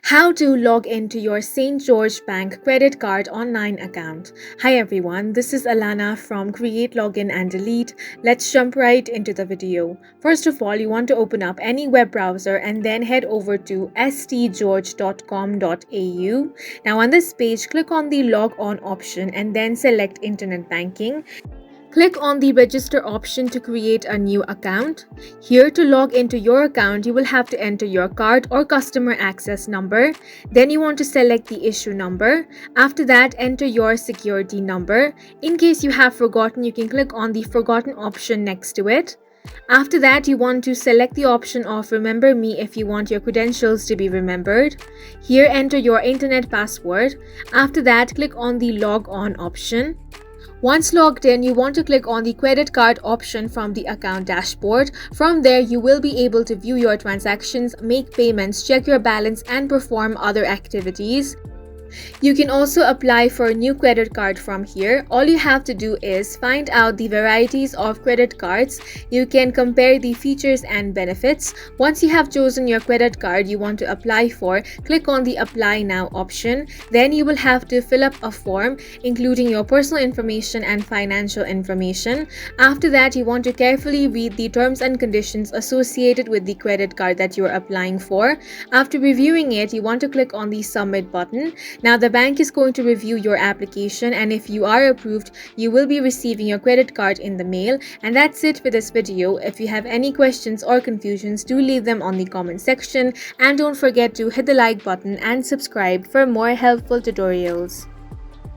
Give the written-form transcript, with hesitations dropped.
How to log into your St. George Bank credit card online account. Hi everyone, this is Alana from Create, Login and Delete. Let's jump right into the video. First of all, you want to open up any web browser and then head over to st.george.com.au. Now on this page, click on the log on option and then select internet banking. Click on the register option to create a new account. Here, to log into your account, you will have to enter your card or customer access number. Then you want to select the issue number. After that, enter your security number. In case you have forgotten, you can click on the forgotten option next to it. After that, you want to select the option of Remember Me if you want your credentials to be remembered. Here, enter your internet password. After that, click on the Log On option. Once logged in, you want to click on the credit card option from the account dashboard. From there, you will be able to view your transactions, make payments, check your balance, and perform other activities. You can also apply for a new credit card from here. All you have to do is find out the varieties of credit cards. You can compare the features and benefits. Once you have chosen your credit card you want to apply for, click on the Apply Now option. Then you will have to fill up a form including your personal information and financial information. After that, you want to carefully read the terms and conditions associated with the credit card that you are applying for. After reviewing it, you want to click on the Submit button. Now the bank is going to review your application, and if you are approved, you will be receiving your credit card in the mail. And that's it for this video. If you have any questions or confusions, do leave them on the comment section, and don't forget to hit the like button and subscribe for more helpful tutorials.